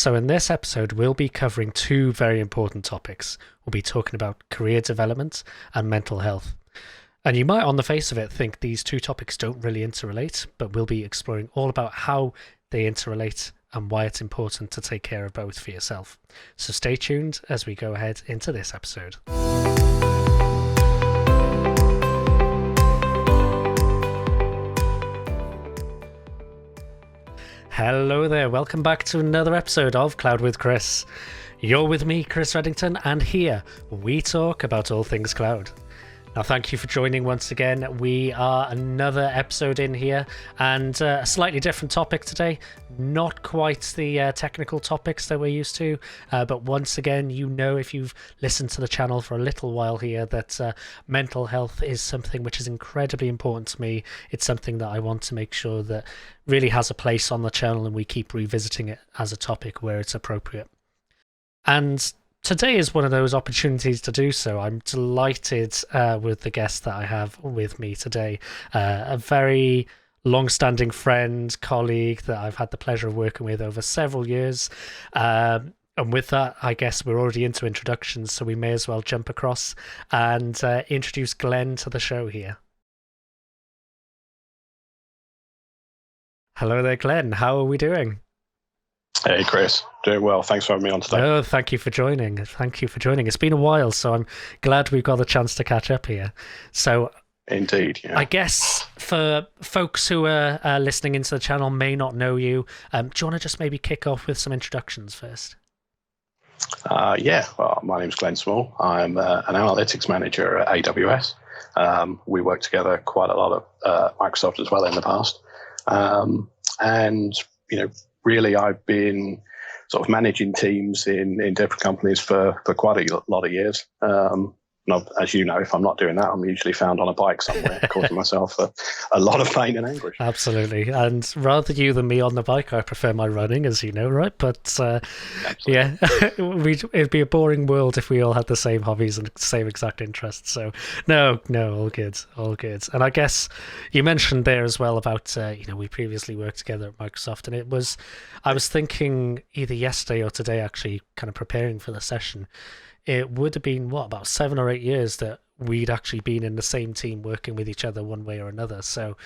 So in this episode, we'll be covering two very important topics. We'll be talking about career development and mental health. And you might, on the face of it, think these two topics don't really interrelate, but we'll be exploring all about how they interrelate and why it's important to take care of both for yourself. So stay tuned as we go ahead into this episode. Hello there, welcome back to another episode of Cloud with Chris. You're with me, Chris Reddington, and here we talk about all things cloud. Now, thank you for joining once again. We are another episode in here, and a slightly different topic today. Not quite the technical topics that we're used to, but once again, you know, if you've listened to the channel for a little while here, that mental health is something which is incredibly important to me. It's something that I want to make sure that really has a place on the channel, and we keep revisiting it as a topic where it's appropriate. And today is one of those opportunities to do so. I'm delighted with the guest that I have with me today. A very long-standing friend, colleague that I've had the pleasure of working with over several years. And with that, I guess we're already into introductions, so we may as well jump across and introduce Glen to the show here. Hello there, Glen. How are we doing? Hey, Chris. Doing well. Thanks for having me on today. Oh, thank you for joining. Thank you for joining. It's been a while, so I'm glad we've got the chance to catch up here. So, indeed, yeah. I guess for folks who are listening into the channel may not know you, do you want to just maybe kick off with some introductions first? Yeah. Well, my name's Glen Small. I'm an analytics manager at AWS. We worked together quite a lot of Microsoft as well in the past. And, you know, really, I've been sort of managing teams in different companies for quite a lot of years. And as you know, if I'm not doing that, I'm usually found on a bike somewhere, causing myself a lot of pain and anguish. Absolutely. And rather you than me on the bike, I prefer my running, as you know, right? But yeah, it'd be a boring world if we all had the same hobbies and same exact interests. So no, all good. And I guess you mentioned there as well about, we previously worked together at Microsoft, and I was thinking either yesterday or today, actually, kind of preparing for the session, it would have been, about 7 or 8 years that we'd actually been in the same team working with each other one way or another. So,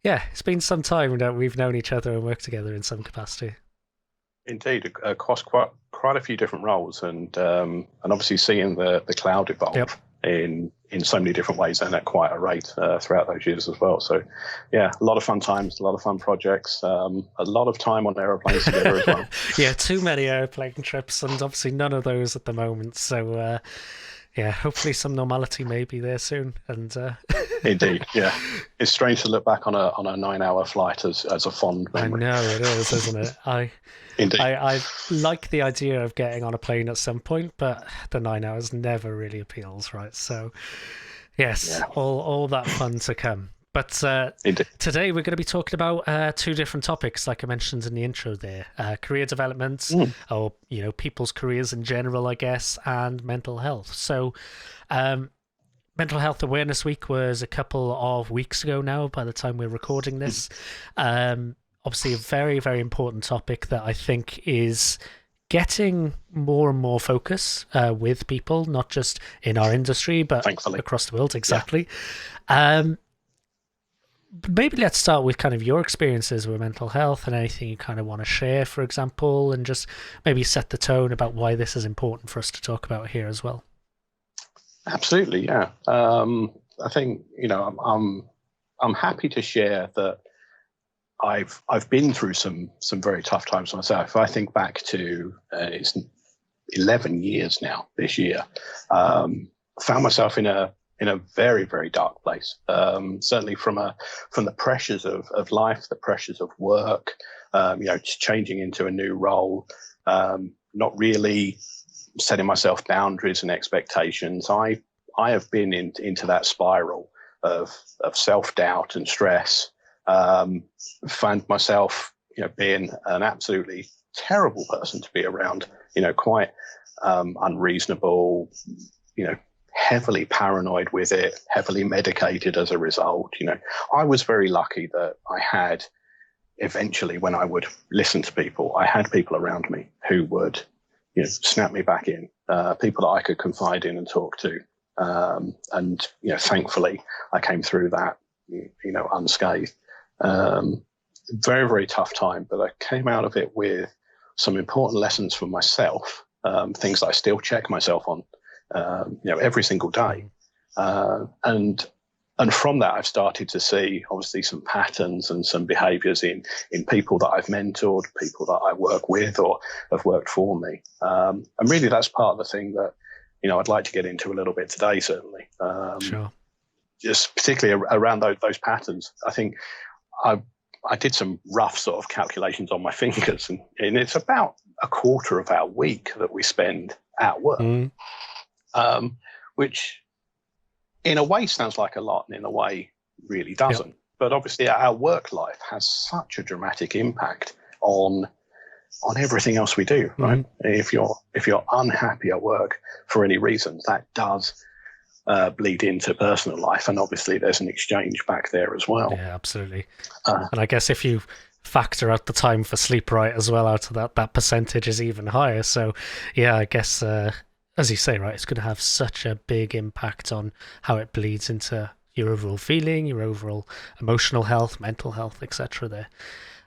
yeah, it's been some time that we've known each other and worked together in some capacity. Indeed, across quite a few different roles, and obviously seeing the cloud evolve in so many different ways and at quite a rate throughout those years as well. So, yeah, a lot of fun times, a lot of fun projects, a lot of time on aeroplanes together as well. Yeah, too many airplane trips, and obviously none of those at the moment. So, yeah, hopefully some normality may be there soon. And Indeed, yeah, it's strange to look back on a 9-hour flight as a fond memory. I know it is, isn't it? Indeed. I like the idea of getting on a plane at some point, but the 9 hours never really appeals, right? So, yes, all that fun to come. But today we're going to be talking about two different topics, like I mentioned in the intro there. Career development, or, people's careers in general, I guess, and mental health. So, Mental Health Awareness Week was a couple of weeks ago now, by the time we're recording this. Obviously, a very, very important topic that I think is getting more and more focus with people, not just in our industry, but thankfully across the world. Exactly. Yeah. Maybe let's start with kind of your experiences with mental health and anything you kind of want to share, for example, and just maybe set the tone about why this is important for us to talk about here as well. Absolutely, yeah. I think, I'm happy to share that I've been through some very tough times myself. If I think back to it's 11 years now this year, found myself in a very, very dark place. Certainly from the pressures of life, the pressures of work, changing into a new role, not really setting myself boundaries and expectations. I have been into that spiral of self-doubt and stress. Found myself, being an absolutely terrible person to be around, quite unreasonable, heavily paranoid with it, heavily medicated as a result. I was very lucky that I had eventually, when I would listen to people, I had people around me who would, snap me back in, people that I could confide in and talk to. And, thankfully, I came through that, unscathed. Very, very tough time, but I came out of it with some important lessons for myself, things that I still check myself on, every single day. And from that, I've started to see obviously some patterns and some behaviours in people that I've mentored, people that I work with or have worked for me. And really, that's part of the thing that, I'd like to get into a little bit today, certainly. Sure. Just particularly around those patterns. I think I did some rough sort of calculations on my fingers, and it's about a quarter of our week that we spend at work, which in a way sounds like a lot and in a way really doesn't. Yep. But obviously our work life has such a dramatic impact on everything else we do, right? If you're unhappy at work for any reason, that does bleed into personal life, and obviously there's an exchange back there as well. Yeah, absolutely. And I guess if you factor out the time for sleep right as well out of that percentage is even higher. So yeah, I guess as you say, right, it's going to have such a big impact on how it bleeds into your overall feeling, your overall emotional health, mental health, etc. there.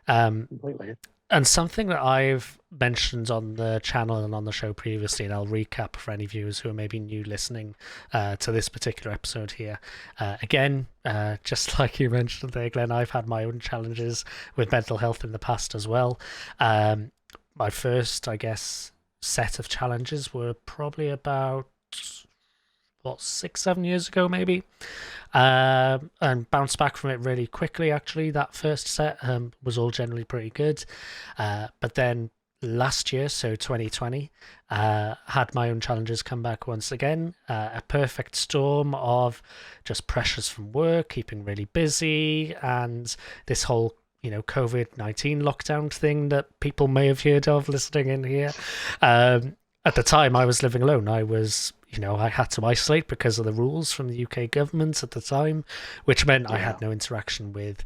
Completely. And something that I've mentioned on the channel and on the show previously, and I'll recap for any viewers who are maybe new listening to this particular episode here. Again, just like you mentioned there, Glenn, I've had my own challenges with mental health in the past as well. My first, I guess, set of challenges were probably about 6-7 years ago maybe, and bounced back from it really quickly. Actually, that first set was all generally pretty good, but then last year, so 2020, had my own challenges come back once again. A perfect storm of just pressures from work, keeping really busy, and this whole COVID-19 lockdown thing that people may have heard of listening in here. At the time, I was living alone. I was, I had to isolate because of the rules from the UK government at the time, which meant I had no interaction with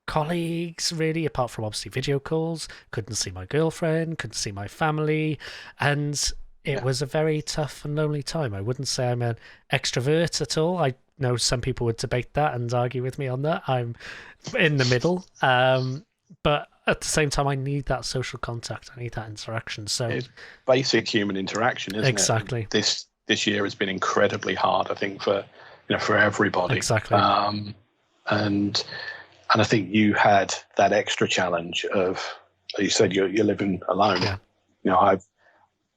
colleagues, really, apart from obviously video calls. Couldn't see my girlfriend, couldn't see my family, and it was a very tough and lonely time. I wouldn't say I'm an extrovert at all. I know some people would debate that and argue with me on that. I'm in the middle. But at the same time, I need that social contact. I need that interaction. So it's basic human interaction, isn't it? Exactly. This year has been incredibly hard, I think, for everybody. Exactly. And I think you had that extra challenge of, you said you're living alone. Yeah.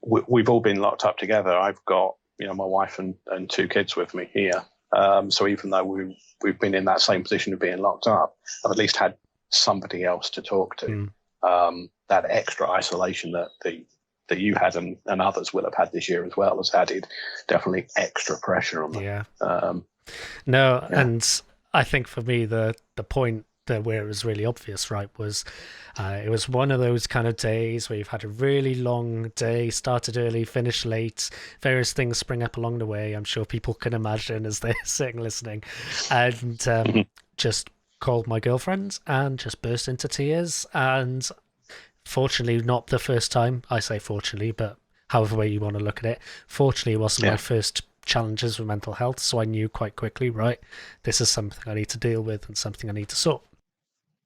We've all been locked up together. I've got my wife and 2 kids with me here. So even though we've been in that same position of being locked up, I've at least had somebody else to talk to. That extra isolation that you had and others will have had this year as well has added definitely extra pressure on them. Yeah. And I think for me the point where it was really obvious, right, was it was one of those kind of days where you've had a really long day, started early, finished late, various things spring up along the way. I'm sure people can imagine as they're sitting listening, and just called my girlfriend and just burst into tears. And fortunately, not the first time. I say fortunately, but however way you want to look at it, fortunately it wasn't my first challenges with mental health, so I knew quite quickly, right, this is something I need to deal with and something I need to sort.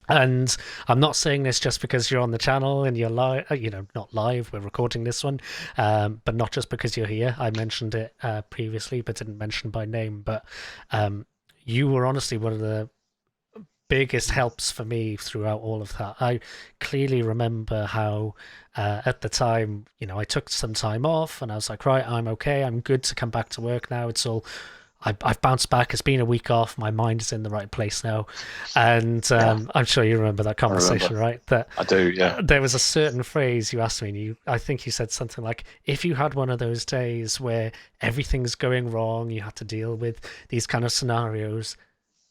And I'm not saying this just because you're on the channel and you're live, not live, we're recording this one, but not just because you're here. I mentioned it previously, but didn't mention by name. But you were honestly one of the biggest helps for me throughout all of that. I clearly remember how at the time, I took some time off and I was like, right, I'm okay. I'm good to come back to work now. It's all... I've bounced back. It's been a week off. My mind is in the right place now. And I'm sure you remember that conversation, right? That I do, yeah. There was a certain phrase you asked me, and I think you said something like, if you had one of those days where everything's going wrong, you had to deal with these kind of scenarios,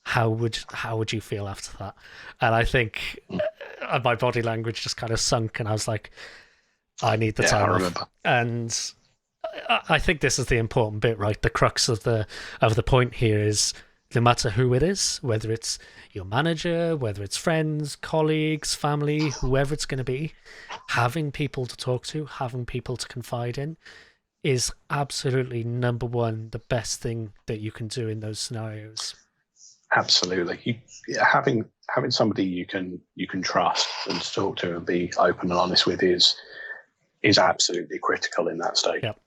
how would you feel after that? And I think my body language just kind of sunk, and I was like, I need the time off. And I think this is the important bit, right? The crux of the point here is no matter who it is, whether it's your manager, whether it's friends, colleagues, family, whoever it's going to be, having people to talk to, having people to confide in is absolutely number one, the best thing that you can do in those scenarios. Absolutely. Having somebody you can trust and talk to and be open and honest with is absolutely critical in that stage. Yep.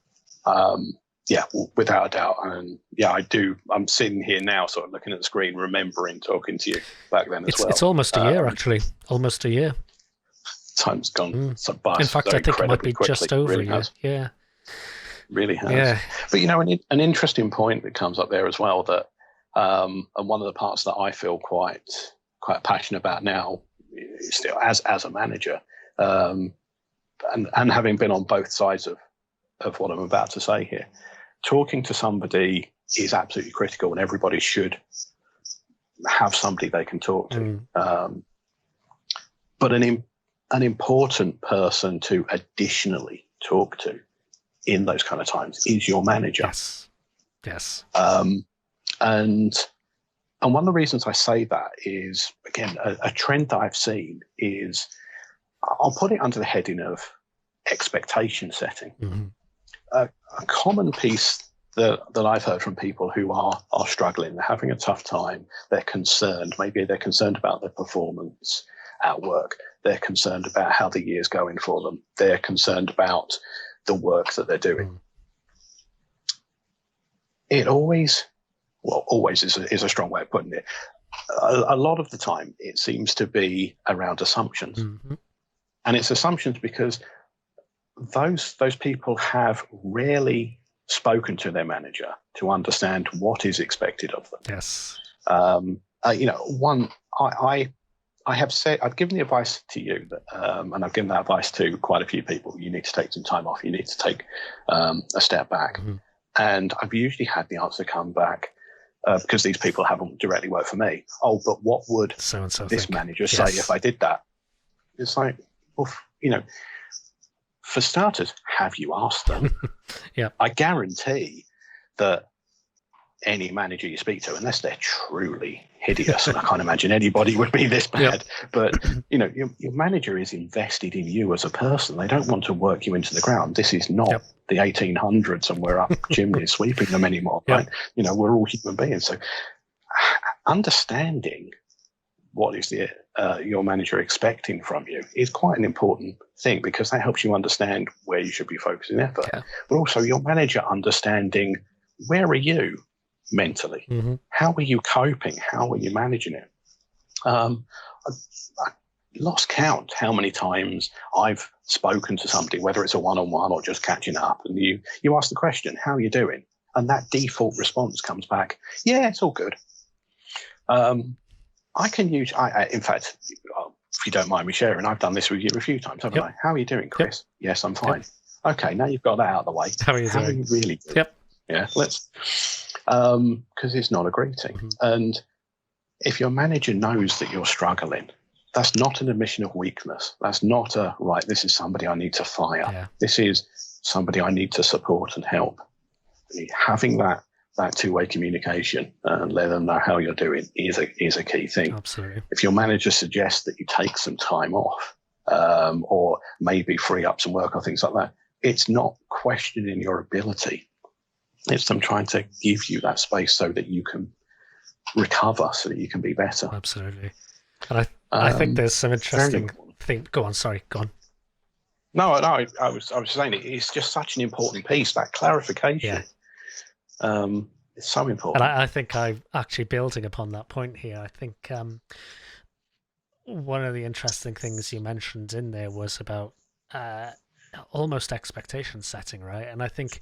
Yeah, without a doubt. And yeah, I do. I'm sitting here now, sort of looking at the screen, remembering talking to you back then as well. It's almost a year, actually. Almost a year. Time's gone by. In fact, I think it might be quickly. just over really a year. has. Yeah. Really has. Yeah. But an interesting point that comes up there as well, that and one of the parts that I feel quite passionate about now, still as a manager, and having been on both sides of what I'm about to say here, talking to somebody is absolutely critical, and everybody should have somebody they can talk to. But an important person to additionally talk to in those kind of times is your manager. Yes. And one of the reasons I say that is, again, a trend that I've seen is, I'll put it under the heading of expectation setting. Mm-hmm. A common piece that I've heard from people who are struggling, they're having a tough time, they're concerned. Maybe they're concerned about their performance at work. They're concerned about how the year's going for them. They're concerned about the work that they're doing. It always is a strong way of putting it. A lot of the time, it seems to be around assumptions. Mm-hmm. And it's assumptions because those people have rarely spoken to their manager to understand what is expected of them. Yes. I've given the advice to you, and I've given that advice to quite a few people. You need to take some time off. You need to take a step back. Mm-hmm. And I've usually had the answer come back, because these people haven't directly worked for me. Oh, but what would this manager say if I did that? It's like, well, for starters, have you asked them? Yeah. I guarantee that any manager you speak to, unless they're truly hideous, and I can't imagine anybody would be this bad, but your manager is invested in you as a person. They don't want to work you into the ground. This is not the 1800s and we're up chimneys sweeping them anymore, right? We're all human beings. So understanding what is your manager expecting from you is quite an important thing, because that helps you understand where you should be focusing effort. But also your manager understanding, where are you mentally? Mm-hmm. How are you coping? How are you managing it? I lost count how many times I've spoken to somebody, whether it's a one-on-one or just catching up, and you ask the question, how are you doing? And that default response comes back, yeah, it's all good. I can use, in fact, if you don't mind me sharing, I've done this with you a few times, haven't I? How are you doing, Chris? Yes, I'm fine. Okay, now you've got that out of the way. How are you doing? Are you really doing? Yep. Yeah, let's, because it's not a greeting. Mm-hmm. And if your manager knows that you're struggling, that's not an admission of weakness. That's not right, this is somebody I need to fire. Yeah. This is somebody I need to support and help. Having that two-way communication and let them know how you're doing is a key thing. Absolutely. If your manager suggests that you take some time off, or maybe free up some work or things like that, it's not questioning your ability. It's them trying to give you that space so that you can recover, so that you can be better. Absolutely. And I think there's some interesting thing. Go on. Sorry. Go on. No. I was saying it's just such an important piece, that clarification. Yeah. It's so important. And I think I'm actually building upon that point here. I think one of the interesting things you mentioned in there was about almost expectation setting, right? And I think,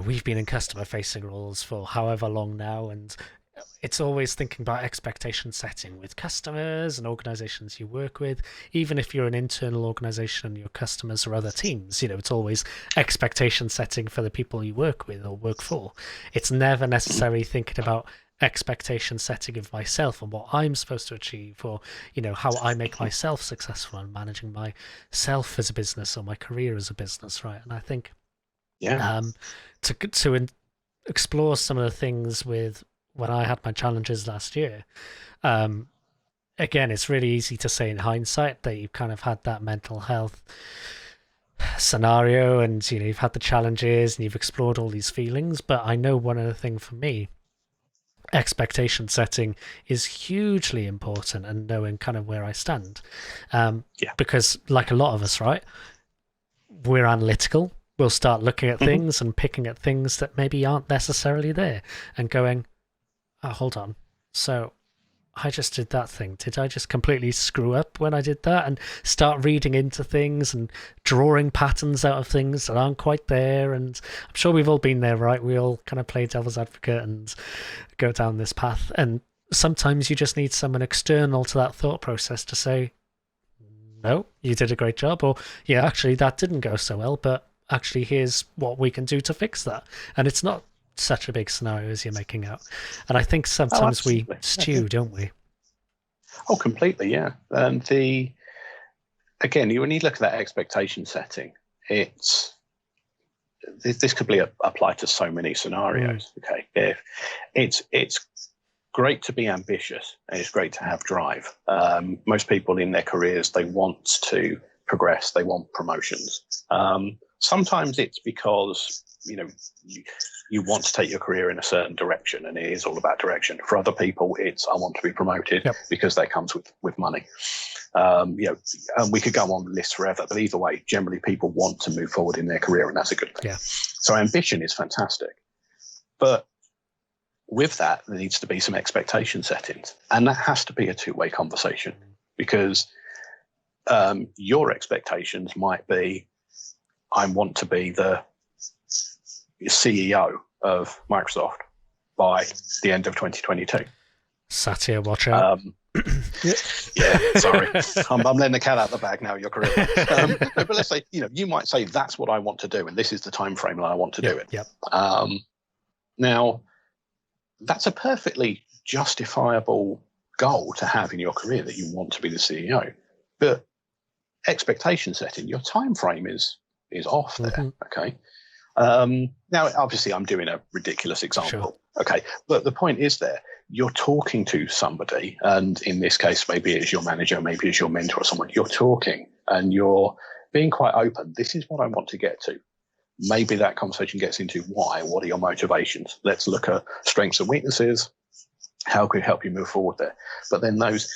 we've been in customer facing roles for however long now, and it's always thinking about expectation setting with customers and organizations you work with. Even if you're an internal organization and your customers are other teams, it's always expectation setting for the people you work with or work for. It's never necessarily thinking about expectation setting of myself and what I'm supposed to achieve, or how I make myself successful and managing myself as a business or my career as a business, right? And I think to explore some of the things with when I had my challenges last year. Again, it's really easy to say in hindsight that you've kind of had that mental health scenario, and you've had the challenges and you've explored all these feelings. But I know one other thing for me, expectation setting is hugely important, and knowing kind of where I stand. Because like a lot of us, right, we're analytical. We'll start looking at things and picking at things that maybe aren't necessarily there and going, oh, hold on. So I just did that thing. Did I just completely screw up when I did that? And start reading into things and drawing patterns out of things that aren't quite there. And I'm sure we've all been there, right? We all kind of play devil's advocate and go down this path. And sometimes you just need someone external to that thought process to say, no, you did a great job. Or, yeah, actually, that didn't go so well, but actually, here's what we can do to fix that. And it's not such a big scenario as you're making out. And I think sometimes we stew, don't we? Oh, completely, yeah. And again, when you look at that expectation setting, this could be applied to so many scenarios. Okay, it's great to be ambitious, and it's great to have drive. Most people in their careers, they want to progress, they want promotions. Sometimes it's because you want to take your career in a certain direction, and it is all about direction. For other people, it's I want to be promoted because that comes with money. And we could go on the list forever, but either way, generally people want to move forward in their career, and that's a good thing. Yeah. So ambition is fantastic, but with that, there needs to be some expectation settings, and that has to be a two-way conversation, because your expectations might be, I want to be the CEO of Microsoft by the end of 2022. Satya, watch out. Yeah, sorry. I'm letting the cat out of the bag now, your career. But let's say, you might say that's what I want to do, and this is the time frame that I want to do it. Yep. Now, that's a perfectly justifiable goal to have in your career, that you want to be the CEO. But expectation setting, your time frame is off there. Okay. Now, obviously, I'm doing a ridiculous example. Sure. Okay, but the point is you're talking to somebody, and in this case, maybe it's your manager, maybe it's your mentor or someone. You're talking and you're being quite open. This is what I want to get to. Maybe that conversation gets into why. What are your motivations? Let's look at strengths and weaknesses. How can we help you move forward there? But then those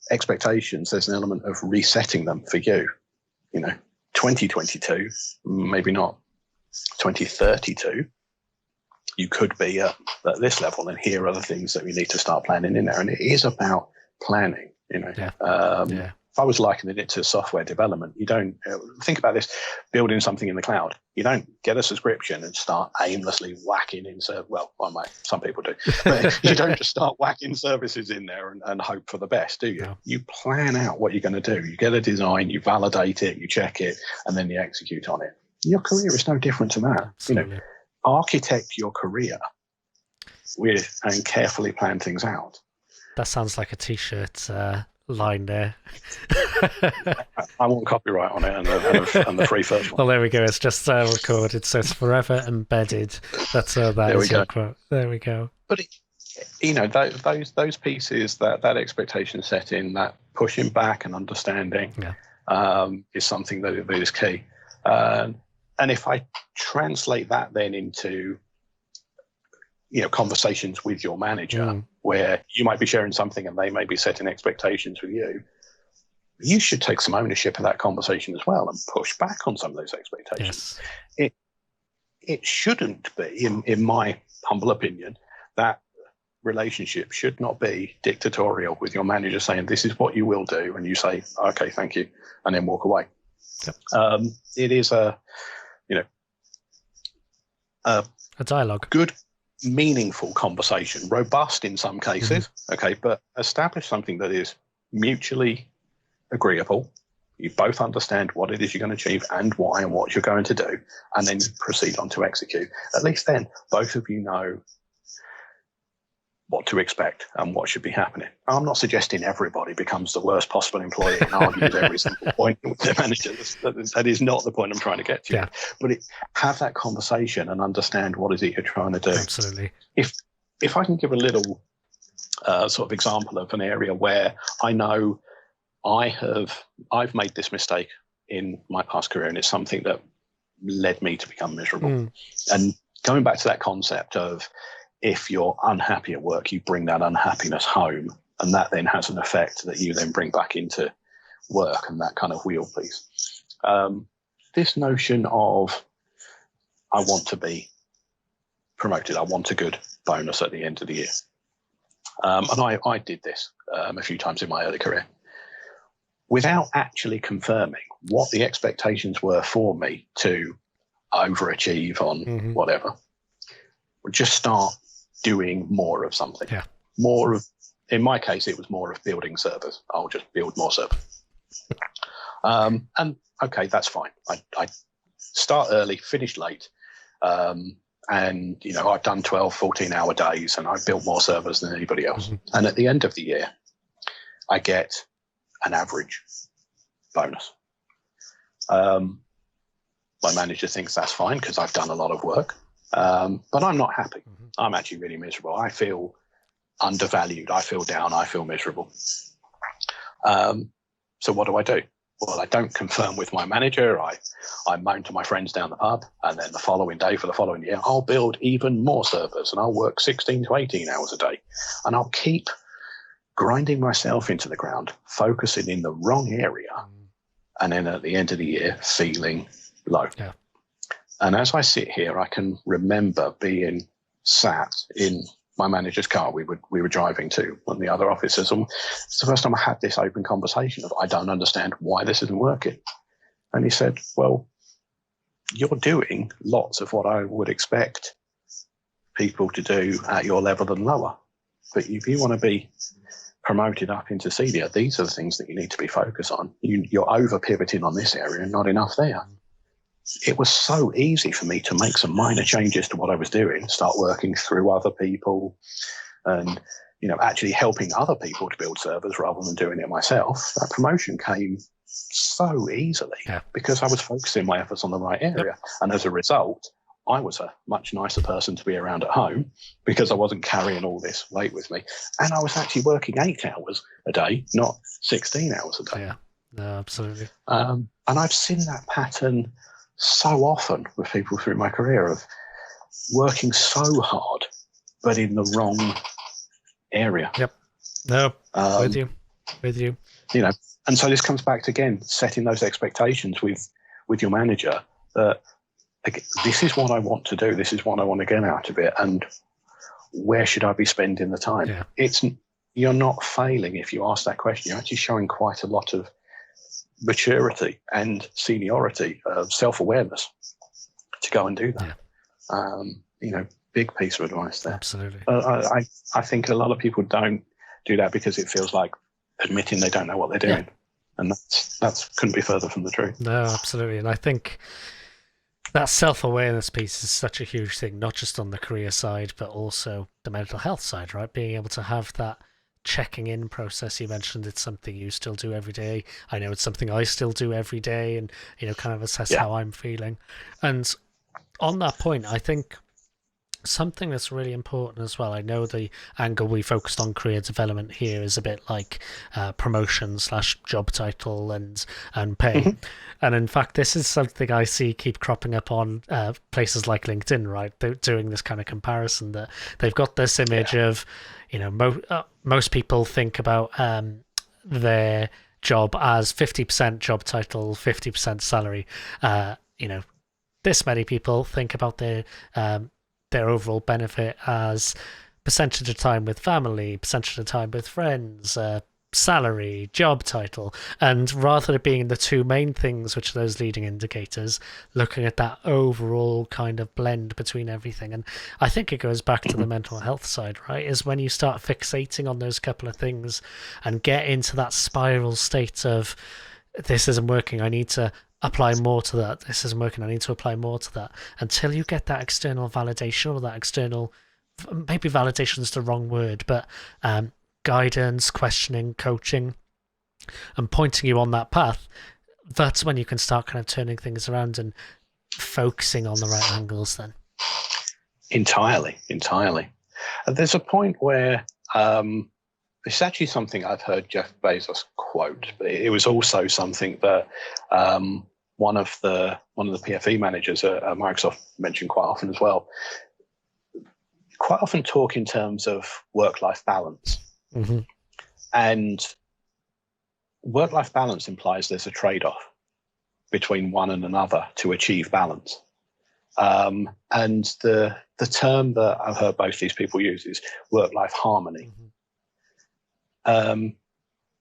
expectations, there's an element of resetting them for you. 2022, maybe not 2032. You could be at this level, and here are the things that we need to start planning in there. And it is about planning. If I was likening it to software development, you don't think about this, building something in the cloud. You don't get a subscription and start aimlessly whacking in. Some people do, but you don't just start whacking services in there and hope for the best, do you? No. You plan out what you're going to do. You get a design, you validate it, you check it, and then you execute on it. Your career is no different to that. Absolutely. Architect your career and carefully plan things out. That sounds like a t-shirt line there. I want copyright on it and the free first one. Well, there we go. It's just recorded. It says forever embedded. That's that is your quote. There we go. But those pieces, that expectation setting, that pushing back and understanding, is something that is key. And if I translate that then into conversations with your manager, where you might be sharing something and they may be setting expectations with you, you should take some ownership of that conversation as well and push back on some of those expectations. Yes. It shouldn't be, in my humble opinion, that relationship should not be dictatorial with your manager saying, this is what you will do, and you say, okay, thank you, and then walk away. Yep. It is a dialogue. Good, meaningful conversation, robust in some cases, okay, but establish something that is mutually agreeable. You both understand what it is you're going to achieve and why and what you're going to do, and then proceed on to execute. At least then both of you know what to expect and what should be happening. I'm not suggesting everybody becomes the worst possible employee and argues every single point with their manager. That is not the point I'm trying to get to. Yeah. But have that conversation and understand what is it you're trying to do. Absolutely. if I can give a little sort of example of an area where I know I've made this mistake in my past career, and it's something that led me to become miserable. And going back to that concept of, if you're unhappy at work, you bring that unhappiness home, and that then has an effect that you then bring back into work, and that kind of wheel piece. This notion of, I want to be promoted, I want a good bonus at the end of the year. And I did this a few times in my early career without actually confirming what the expectations were for me to overachieve on whatever. Just start doing more of something. Yeah. More of, in my case, it was more of building servers. I'll just build more servers. And okay, that's fine. I start early, finish late. And, you know, I've done 12, 14-hour days, and I've built more servers than anybody else. And at the end of the year, I get an average bonus. My manager thinks that's fine because I've done a lot of work. But I'm not happy. I'm actually really miserable. I feel undervalued. I feel down. I feel miserable. So what do? Well, I don't confirm with my manager. I moan to my friends down the pub, and then the following day for the following year, I'll build even more servers, and I'll work 16 to 18 hours a day, and I'll keep grinding myself into the ground, focusing in the wrong area, and then at the end of the year, feeling low. Yeah. And as I sit here, I can remember being sat in my manager's car. We were driving to one of the other offices, and it's the first time I had this open conversation of, I don't understand why this isn't working. And he said, well, you're doing lots of what I would expect people to do at your level and lower. But if you want to be promoted up into senior, these are the things that you need to be focused on. You're over pivoting on this area and not enough there. It was so easy for me to make some minor changes to what I was doing, start working through other people, and, you know, actually helping other people to build servers rather than doing it myself. That promotion came so easily because I was focusing my efforts on the right area. And as a result, I was a much nicer person to be around at home because I wasn't carrying all this weight with me. And I was actually working 8 hours a day, not 16 hours a day. Yeah, no, absolutely. And I've seen that pattern so often with people through my career of working so hard, but in the wrong area. Yep. No, with you. You know, and so this comes back to, again, setting those expectations with your manager that, again, this is what I want to do. This is what I want to get out of it. And where should I be spending the time? Yeah. You're not failing if you ask that question. You're actually showing quite a lot of maturity and seniority, self-awareness to go and do that. Yeah. You know, big piece of advice there. Absolutely. I think a lot of people don't do that because it feels like admitting they don't know what they're doing. Yeah. And that's couldn't be further from the truth. No, absolutely. And I think that self-awareness piece is such a huge thing, not just on the career side, but also the mental health side, right? Being able to have that checking in process. You mentioned it's something you still do every day. I know it's something I still do every day, and, you know, kind of assess how I'm feeling. And on that point, I think something that's really important as well, I know the angle we focused on career development here is a bit like promotion / job title and pay. And in fact, this is something I see keep cropping up on places like LinkedIn, right? They're doing this kind of comparison that they've got this image of, you know, most people think about their job as 50% job title, 50% salary. You know, this many people think about their overall benefit as percentage of time with family, percentage of time with friends, salary, job title, and rather than being the two main things, which are those leading indicators, looking at that overall kind of blend between everything. And I think it goes back to the mental health side, right? Is when you start fixating on those couple of things and get into that spiral state of, this isn't working, I need to apply more to that, this isn't working, I need to apply more to that, until you get that external validation, or that external, maybe validation is the wrong word, but guidance, questioning, coaching, and pointing you on that path. That's when you can start kind of turning things around and focusing on the right angles then. Entirely. There's a point where it's actually something I've heard Jeff Bezos quote, but it was also something that one of the PFE managers at Microsoft mentioned quite often as well. Quite often talk in terms of work-life balance. Mm-hmm. And work-life balance implies there's a trade-off between one and another to achieve balance. And the term that I've heard both these people use is work-life harmony.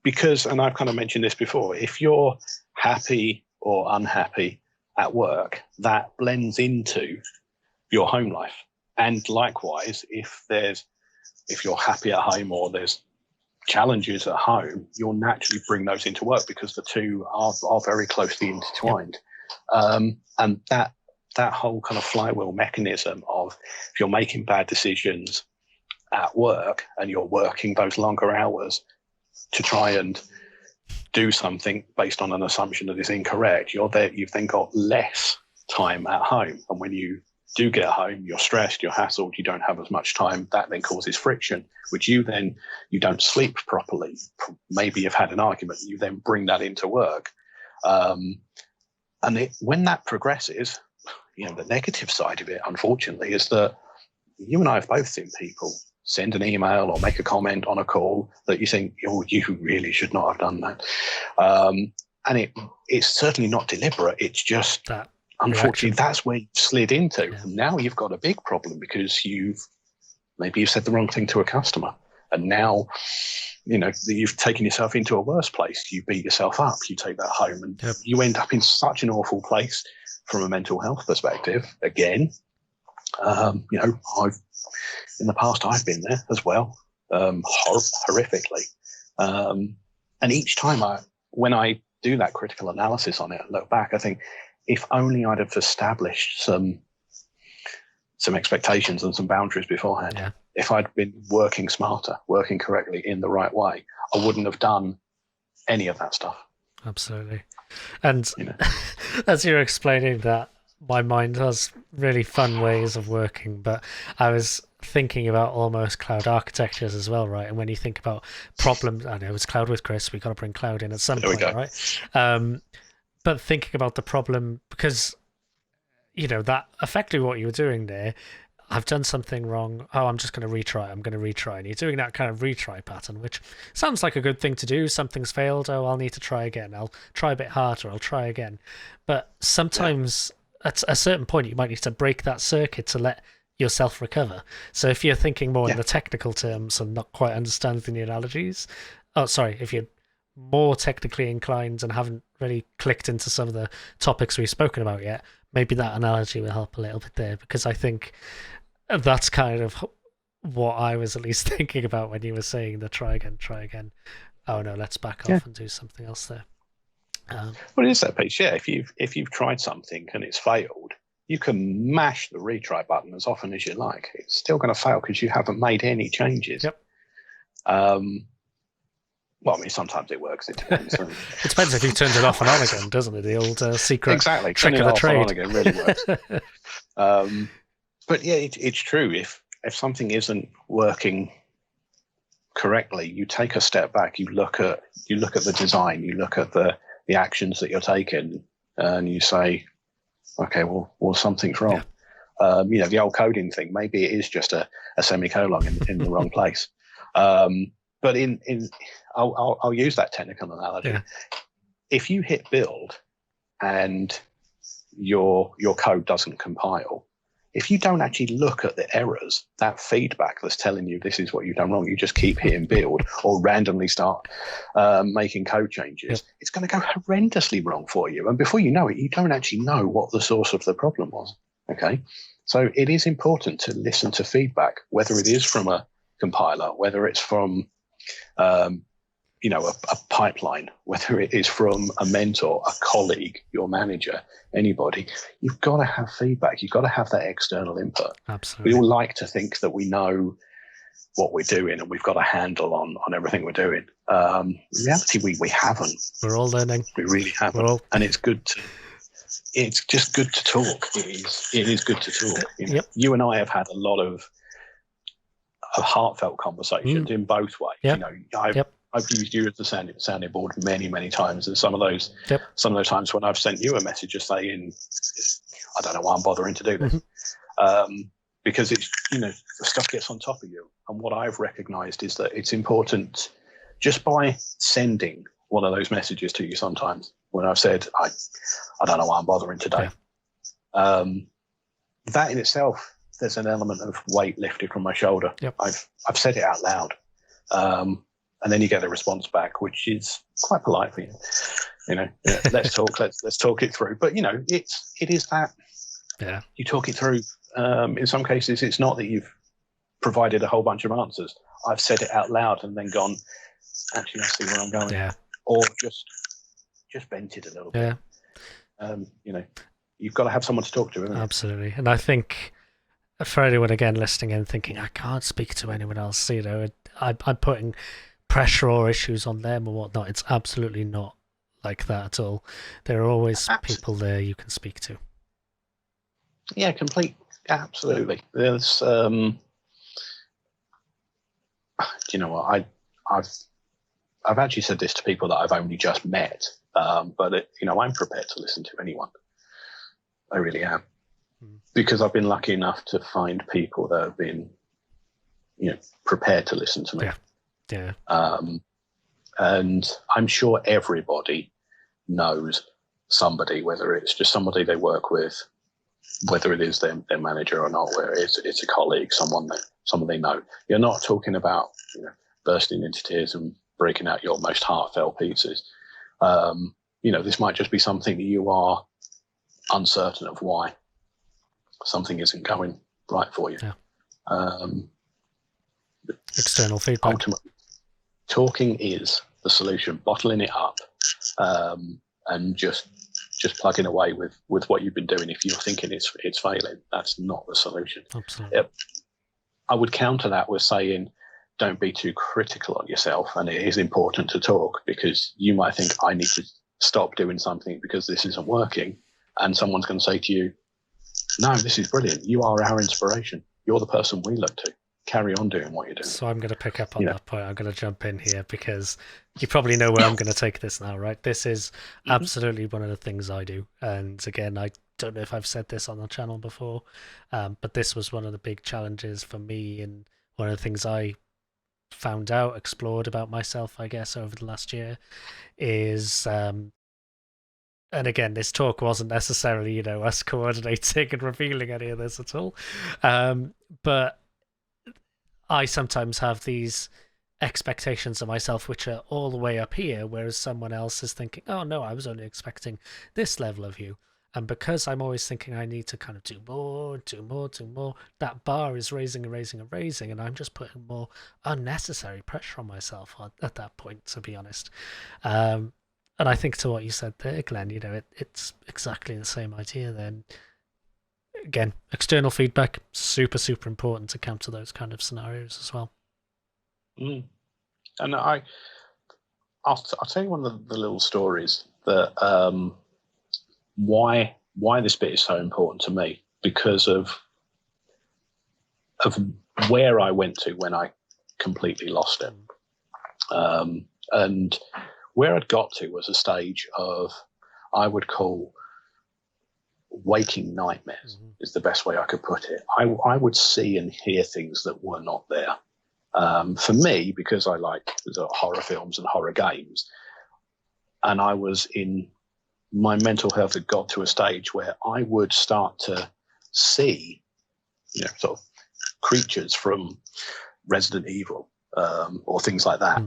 Because, and I've kind of mentioned this before, if you're happy or unhappy at work, that blends into your home life. And likewise, if you're happy at home or there's challenges at home, you'll naturally bring those into work because the two are very closely intertwined. And that whole kind of flywheel mechanism of if you're making bad decisions at work and you're working those longer hours to try and do something based on an assumption that is incorrect, you've then got less time at home. And when you do get home, you're stressed, you're hassled, you don't have as much time. That then causes friction, which you don't sleep properly. Maybe you've had an argument, you then bring that into work. When that progresses, the negative side of it, unfortunately, is that you and I have both seen people send an email or make a comment on a call that you think, oh, you really should not have done that. And it's certainly not deliberate. It's just that. Unfortunately, that's where you slid into. Yeah. Now you've got a big problem because you've said the wrong thing to a customer. And now, you've taken yourself into a worse place. You beat yourself up. You take that home and you end up in such an awful place from a mental health perspective. Again, in the past, I've been there as well, horrifically. And each time when I do that critical analysis on it and look back, I think, if only I'd have established some expectations and some boundaries beforehand. Yeah. If I'd been working smarter, working correctly in the right way, I wouldn't have done any of that stuff. Absolutely. And as you're explaining that, my mind has really fun ways of working, but I was thinking about almost cloud architectures as well, right? And when you think about problems, I know it's Cloud with Chris, we've got to bring cloud in at some point, right? But thinking about the problem, because, that effectively what you were doing there, I've done something wrong. Oh, I'm just going to retry. I'm going to retry. And you're doing that kind of retry pattern, which sounds like a good thing to do. Something's failed. Oh, I'll need to try again. I'll try a bit harder. I'll try again. But sometimes at a certain point, you might need to break that circuit to let yourself recover. So if you're thinking more in the technical terms and not quite understanding the analogies, if you're more technically inclined and haven't really clicked into some of the topics we've spoken about yet, maybe that analogy will help a little bit there, because I think that's kind of what I was at least thinking about when you were saying the try again. Oh no, let's back off and do something else there. Well, it is that piece. Yeah, if you've tried something and it's failed, you can mash the retry button as often as you like. It's still going to fail because you haven't made any changes. Yep. Well, I mean, sometimes it works. It depends. It depends if you turned it off and on again, doesn't it? The old secret trick of the trade. Exactly, turning it off and on again really works. But yeah, it's true. If something isn't working correctly, you take a step back. You look at the design. You look at the actions that you're taking, and you say, okay, well, something's wrong. Yeah. The old coding thing. Maybe it is just a semicolon in the wrong place. But I'll use that technical analogy. Yeah. If you hit build and your code doesn't compile, if you don't actually look at the errors, that feedback that's telling you this is what you've done wrong, you just keep hitting build or randomly start making code changes, it's going to go horrendously wrong for you. And before you know it, you don't actually know what the source of the problem was. Okay, so it is important to listen to feedback, whether it is from a compiler, whether it's from a pipeline, whether it is from a mentor, a colleague, your manager, anybody. You've got to have feedback. You've got to have that external input. Absolutely. We all like to think that we know what we're doing and we've got a handle on everything we're doing. In reality, we haven't. We're all learning. We really haven't. And it's just good to talk. It is good to talk. You and I have had a lot of heartfelt conversations in both ways. Yep. You know, I've used you as the sounding board many times, and some of those times when I've sent you a message just saying, I don't know why I'm bothering to do this, because it's, you know, stuff gets on top of you. And what I've recognised is that it's important, just by sending one of those messages to you sometimes, when I've said, I don't know why I'm bothering today, that in itself, there's an element of weight lifted from my shoulder. I've said it out loud. And then you get a response back, which is quite polite for you. You know, let's talk, let's talk it through. But, you know, it is that you talk it through. In some cases, it's not that you've provided a whole bunch of answers. I've said it out loud and then gone, actually, I see where I'm going. Yeah. Or just vented a little bit. You know, you've got to have someone to talk to, haven't you? Absolutely. And I think for anyone, again, listening and thinking, I can't speak to anyone else, you know, I'm putting pressure or issues on them or whatnot. It's absolutely not like that at all. There are always people there you can speak to. Yeah, absolutely. There's do you know what, I've actually said this to people that I've only just met, but you know, I'm prepared to listen to anyone. I really am, because I've been lucky enough to find people that have been, you know, prepared to listen to me. Yeah. And I'm sure everybody knows somebody, whether it's just somebody they work with, whether it is their manager or not, where it's a colleague, someone they know. You're not talking about, you know, bursting into tears and breaking out your most heartfelt pieces. You know, this might just be something that you are uncertain of why something isn't going right for you. External feedback. Ultimately, talking is the solution. Bottling it up, and just plugging away with what you've been doing. If you're thinking it's failing, that's not the solution. Absolutely. I would counter that with saying, don't be too critical on yourself. And it is important to talk, because you might think, I need to stop doing something because this isn't working. And someone's going to say to you, no, this is brilliant. You are our inspiration. You're the person we look to. Carry on doing what you're doing. So I'm going to pick up on that point. I'm going to jump in here, because you probably know where I'm going to take this now, right? This is absolutely one of the things I do. And again, I don't know if I've said this on the channel before, but this was one of the big challenges for me, and one of the things I found out, explored about myself, I guess, over the last year is, and again, this talk wasn't necessarily, you know, us coordinating and revealing any of this at all, but I sometimes have these expectations of myself which are all the way up here, whereas someone else is thinking, oh no, I was only expecting this level of you. And because I'm always thinking I need to kind of do more, that bar is raising, and I'm just putting more unnecessary pressure on myself at that point, to be honest. And I think to what you said there, Glenn, you know, it's exactly the same idea then. Again, external feedback, super important to counter those kind of scenarios as well. And I'll tell you one of the little stories that why this bit is so important to me, because of where I went to when I completely lost it. And where I'd got to was a stage of, I would call, waking nightmares, is the best way I could put it. I would see and hear things that were not there. For me, because I like horror films and horror games, and I was in, my mental health had got to a stage where I would start to see, you know, sort of creatures from Resident Evil, or things like that,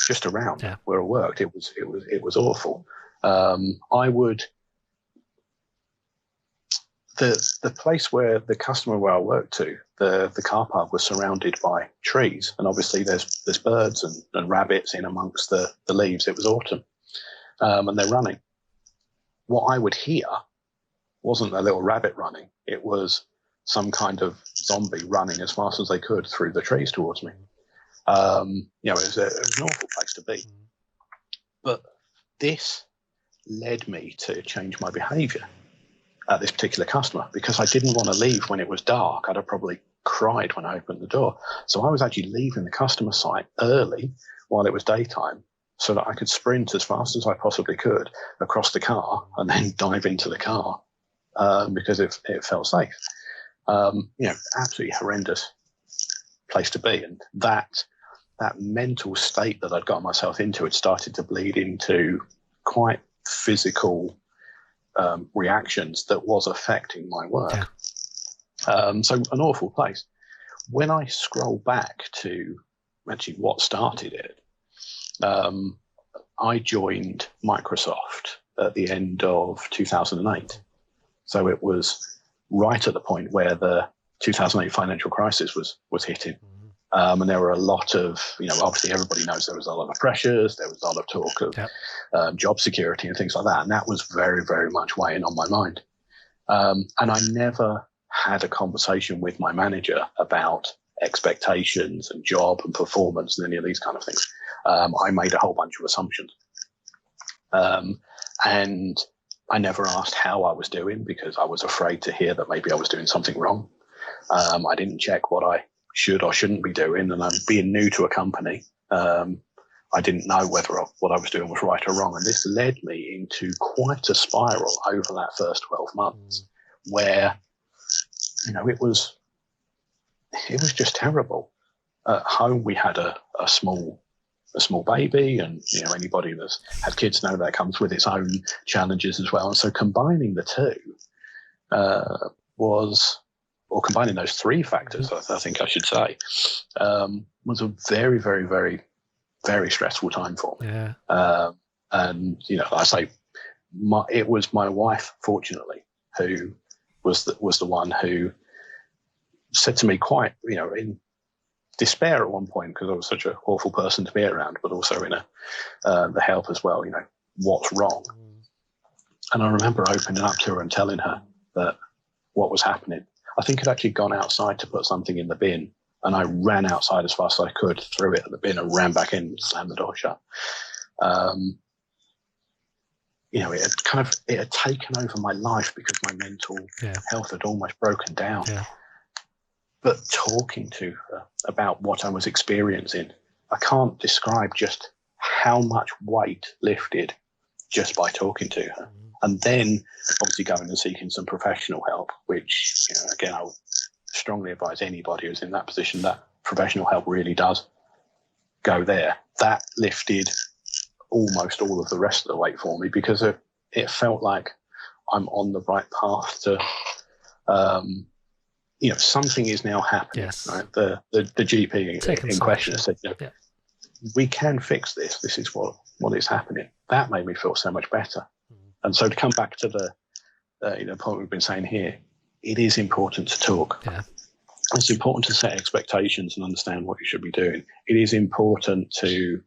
just around where I worked. It was awful. I would, the place where the customer where I worked to, the car park was surrounded by trees, and obviously there's birds and rabbits in amongst the leaves. It was autumn, and they're running. What I would hear wasn't a little rabbit running. It was some kind of zombie running as fast as they could through the trees towards me. You know, it was an awful place to be. But this led me to change my behaviour at this particular customer, because I didn't want to leave when it was dark. I'd have probably cried when I opened the door. So I was actually leaving the customer site early while it was daytime so that I could sprint as fast as I possibly could across the car and then dive into the car because it felt safe. Absolutely horrendous place to be. And that mental state that I'd got myself into had started to bleed into quite physical reactions that was affecting my work. Yeah. So an awful place. When I scroll back to actually what started it, I joined Microsoft at the end of 2008. So it was right at the point where the 2008 financial crisis was hitting. And there were a lot of, obviously everybody knows there was a lot of pressures. There was a lot of talk of job security and things like that. And that was very, very much weighing on my mind. And I never had a conversation with my manager about expectations and job and performance and any of these kind of things. I made a whole bunch of assumptions. And I never asked how I was doing because I was afraid to hear that maybe I was doing something wrong. I didn't check what I should or shouldn't be doing. And I'm being new to a company. I didn't know whether what I was doing was right or wrong. And this led me into quite a spiral over that first 12 months where, it was just terrible. At home, we had a small baby, and anybody that's had kids know that comes with its own challenges as well. And so combining the two combining those three factors, I think I should say, was a very, very, very, very stressful time for me. Yeah. And I say it was my wife, fortunately, who was the one who said to me quite, in despair at one point, because I was such an awful person to be around, but also in the help as well, what's wrong. And I remember opening up to her and telling her that what was happening. I think I'd actually gone outside to put something in the bin, and I ran outside as fast as I could, threw it at the bin and ran back in and slammed the door shut. It had taken over my life because my mental health had almost broken down. Yeah. But talking to her about what I was experiencing, I can't describe just how much weight lifted just by talking to her. And then obviously going and seeking some professional help, which, again, I would strongly advise anybody who's in that position that professional help really does go there. That lifted almost all of the rest of the weight for me because it felt like I'm on the right path to, something is now happening. Yes. Right? The GP in question said, we can fix this. This is what is happening. That made me feel so much better. And so to come back to the point we've been saying here, it is important to talk. Yeah. It's important to set expectations and understand what you should be doing. It is important to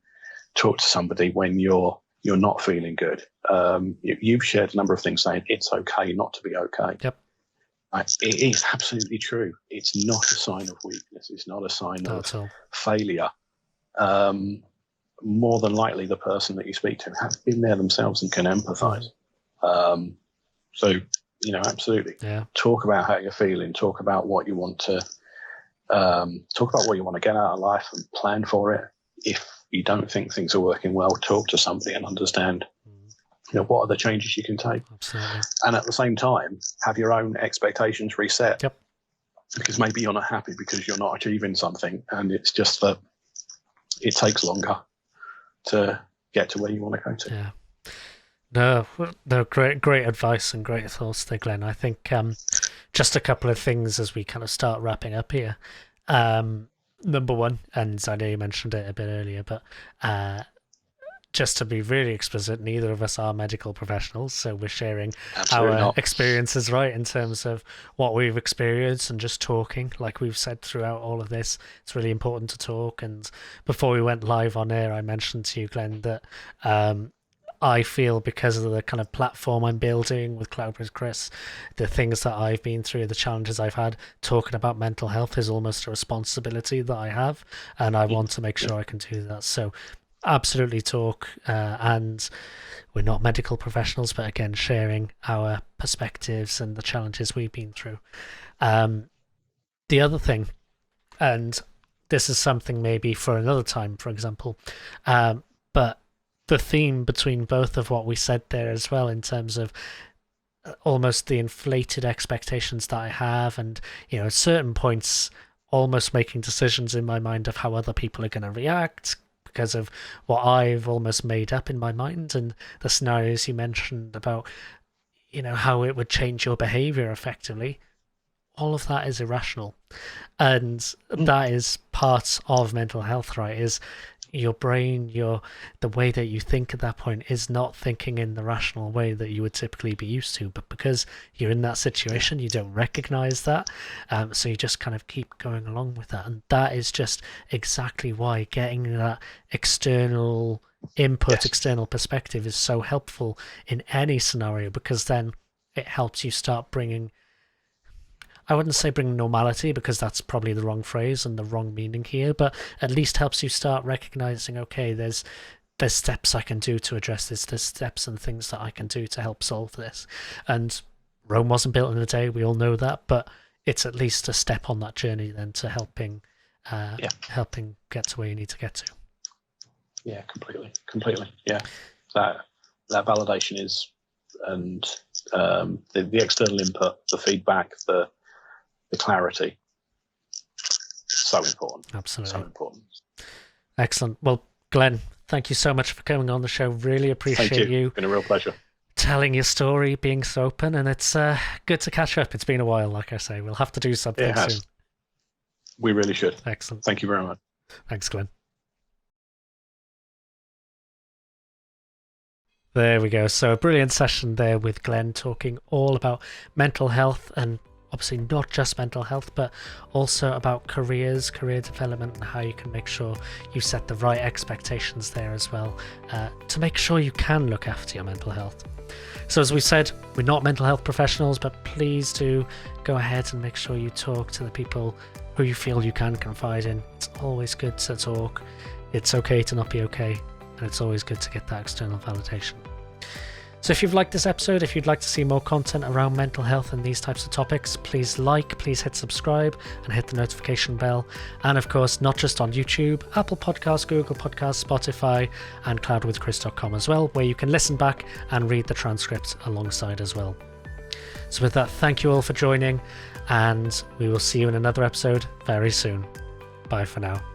talk to somebody when you're not feeling good. You've shared a number of things saying it's okay not to be okay. Yep. It is absolutely true. It's not a sign of weakness. It's not a sign of failure. More than likely, the person that you speak to have been there themselves and can empathise. Absolutely. Yeah. Talk about how you're feeling. Talk about what you want to. Talk about what you want to get out of life and plan for it. If you don't think things are working well, talk to somebody and understand. What are the changes you can take? Absolutely. And at the same time, have your own expectations reset. Yep. Because maybe you're not happy because you're not achieving something, and it's just that it takes longer to get to where you want to go to. Yeah. No, great advice and great thoughts there, Glenn. I think just a couple of things as we kind of start wrapping up here. Number one, and I know you mentioned it a bit earlier, but just to be really explicit, neither of us are medical professionals, so we're sharing our experiences, right, in terms of what we've experienced and just talking, like we've said throughout all of this. It's really important to talk. And before we went live on air, I mentioned to you, Glenn, that I feel because of the kind of platform I'm building with Cloud with Chris, the things that I've been through, the challenges I've had, talking about mental health is almost a responsibility that I have, and I want to make sure I can do that. So absolutely talk, and we're not medical professionals, but again, sharing our perspectives and the challenges we've been through. The the other thing, and this is something maybe for another time, for example, but the theme between both of what we said there as well, in terms of almost the inflated expectations that I have, and at certain points almost making decisions in my mind of how other people are going to react because of what I've almost made up in my mind, and the scenarios you mentioned about how it would change your behavior effectively. All of that is irrational, and that is part of mental health, right? Is your brain, the way that you think at that point is not thinking in the rational way that you would typically be used to, but because you're in that situation, you don't recognize that, so you just kind of keep going along with that. And that is just exactly why getting that external input, external perspective is so helpful in any scenario, because then it helps you start bringing, I wouldn't say bring normality, because that's probably the wrong phrase and the wrong meaning here, but at least helps you start recognizing, okay, there's steps I can do to address this, there's steps and things that I can do to help solve this. And Rome wasn't built in a day, we all know that, but it's at least a step on that journey then to helping get to where you need to get to. Yeah, completely. Yeah, that validation is, and the external input, the feedback, the clarity, so important. Absolutely. So important. Excellent. Well, Glenn, thank you so much for coming on the show. Really appreciate you. It's been a real pleasure. Telling your story, being so open, and it's good to catch up. It's been a while, like I say. We'll have to do something soon. We really should. Excellent. Thank you very much. Thanks, Glenn. There we go. So a brilliant session there with Glenn, talking all about mental health, and obviously not just mental health, but also about career development, and how you can make sure you set the right expectations there as well, to make sure you can look after your mental health. So as we said, we're not mental health professionals, but please do go ahead and make sure you talk to the people who you feel you can confide in. It's always good to talk. It's okay to not be okay, and it's always good to get that external validation. So if you've liked this episode, if you'd like to see more content around mental health and these types of topics, please hit subscribe and hit the notification bell. And of course, not just on YouTube, Apple Podcasts, Google Podcasts, Spotify, and cloudwithchris.com as well, where you can listen back and read the transcript alongside as well. So with that, thank you all for joining, and we will see you in another episode very soon. Bye for now.